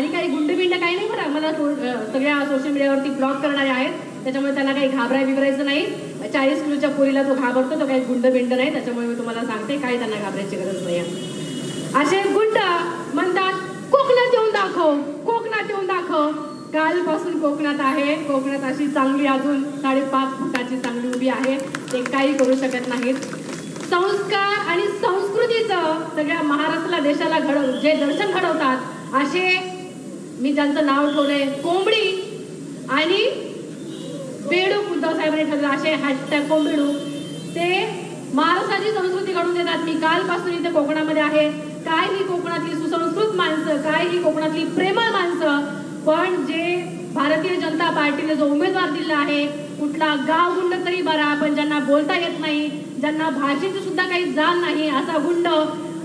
आणि काही गुंडबिंड काही नाही बरं, मला सगळ्या सोशल मीडियावरती ब्लॉक करणारे आहेत, त्याच्यामुळे त्यांना काही बिबरायचं नाही. 40 किलोच्या पोरीला तो घाबरतो, तो काही गुंडबिंड नाही, त्याच्यामुळे मी तुम्हाला सांगते काही त्यांना घाबरायची गरज नाही. असे गुंड म्हणतात कोकणात येऊन दाखव, कोकणात येऊन दाखव. कालपासून कोकणात आहे, कोकणात अशी चांगली अजून 5.5 फुटाची चांगली उभी आहे, ते काही करू शकत नाहीत. संस्कार आणि संस्कृतीचं सगळ्या महाराष्ट्राला देशाला जे दर्शन घडवतात असे मी ज्यांचं नाव ठेवलंय कोंबडी आणि बेडूक, उद्धव साहेबांनी ठरलं असे हॅशटॅग कोंबडू, ते महाराष्ट्राची संस्कृती घडवून देतात. मी कालपासून इथे कोकणामध्ये आहे. काय ही कोकणातली सुसंस्कृत माणसं, काय ही कोकणातली प्रेमळ माणसं, पण जे भारतीय जनता पार्टीने जो उमेदवार दिला आहे, कुठला गाव गुंड तरी बरा, पण ज्यांना बोलता येत नाही, ज्यांना भाषेची सुद्धा काही जाण नाही, असा गुंड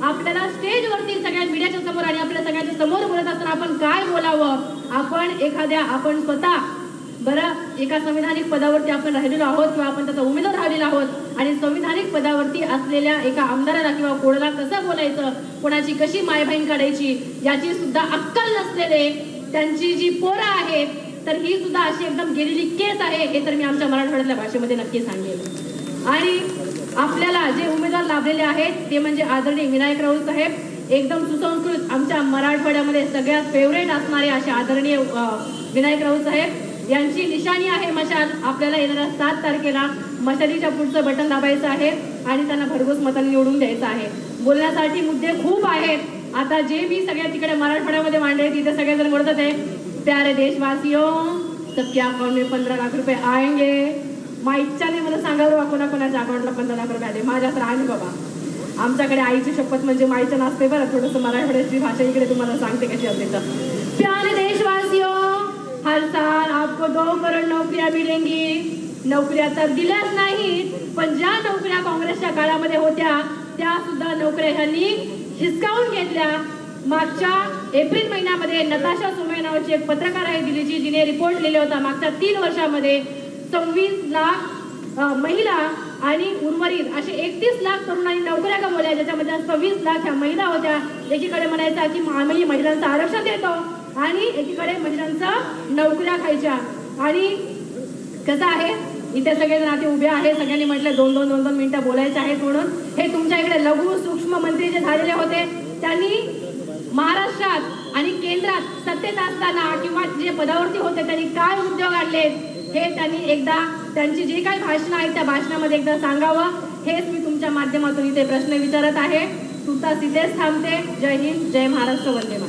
आपल्याला स्टेजवरती सगळ्या मीडियाच्या समोर आणि आपल्या सगळ्यांच्या समोर बोलत असताना आपण काय बोलावं. आपण स्वतः बरं एका संविधानिक पदावरती आपण राहिलेलो आहोत किंवा आपण त्याचा उमेदवार राहिलेलो आहोत, आणि संविधानिक पदावरती असलेल्या एका आमदाराला किंवा कोणाला कसं बोलायचं, कोणाची कशी मायबहीण काढायची याची सुद्धा अक्कल नसलेले त्यांची जी पोरं आहेत, तर ही सुद्धा अशी एकदम गेलेली केस आहे, हे तर मी आमच्या मराठवाड्यातल्या भाषेमध्ये नक्की सांगेन. आणि आपल्याला जे उमेदवार लाभलेले आहेत ते म्हणजे आदरणीय विनायक राऊत साहेब, एकदम सुसंस्कृत, आमच्या मराठवाड्यामध्ये सगळ्यात फेवरेट असणारे असे आदरणीय विनायक राऊत साहेब यांची निशाणी आहे मशाल. आपल्याला येणाऱ्या 7 तारखेला मशालीच्या पुढचं बटन दाबायचं आहे आणि त्यांना भरघोस मतांनी निवडून द्यायचं आहे. बोलण्यासाठी मुद्दे खूप आहेत. आता जे मी सगळ्या तिकडे मराठवाड्यामध्ये मांडले तिथे सगळेजण बोलतात आहे, प्यारे देशवासियों, सबके अकाउंट में 15 लाख रुपये आएंगे. माईच्याने मला सांगायला कोणाकोणाच्या अकाउंटला 15 लाख रुपये आले, माझ्या तर आहे बाबा. आमच्याकडे आईची शपथ म्हणजे माईचं नसते बरं. थोडंसं मराठवाड्याची भाषा इकडे तुम्हाला सांगते कशी असते तर. प्यारे देशवासियों, हर साल आपको 2 करोड़ नौकरियां मिलेंगी. नौकऱ्या तर दिल्याच नाहीत, पण ज्या नोकऱ्या काँग्रेसच्या काळामध्ये होत्या त्या सुद्धा नोकऱ्या ह्यांनी हिसकावून घेतल्या. मागच्या एप्रिल महिन्यामध्ये नताशा सुमे नावाची एक पत्रकार आहे दिल्लीची, जिने रिपोर्ट लिहिला होता. मागच्या 3 वर्षामध्ये 26 लाख महिला आणि उर्वरित असे 31 लाख तरुणांनी नोकऱ्या गमावल्या, ज्याच्यामध्ये 26 लाख ह्या महिला होत्या. एकीकडे म्हणायचा की आम्ही महिलांचं आरक्षण देतो आणि एकीकडे महिलांचं नोकऱ्या खायच्या. आणि कसं आहे, इथे सगळेजण आता उभे आहे, सगळ्यांनी म्हटलं 2-2 मिनिटं बोलायचे आहेत म्हणून. हे तुमच्या इकडे लघु सूक्ष्म मंत्री जे झालेले होते त्यांनी महाराष्ट्रात आणि केंद्रात सत्तेत असताना किंवा जे पदावरती होते त्यांनी काय उद्योग आणले हे त्यांनी एकदा त्यांची जी काही भाषणं आहेत त्या भाषणामध्ये एकदा सांगावं. हेच मी तुमच्या माध्यमातून इथे प्रश्न विचारत आहे. तुमचा तिथेच थांबते. जय हिंद, जय महाराष्ट्र, वंदे मातरम.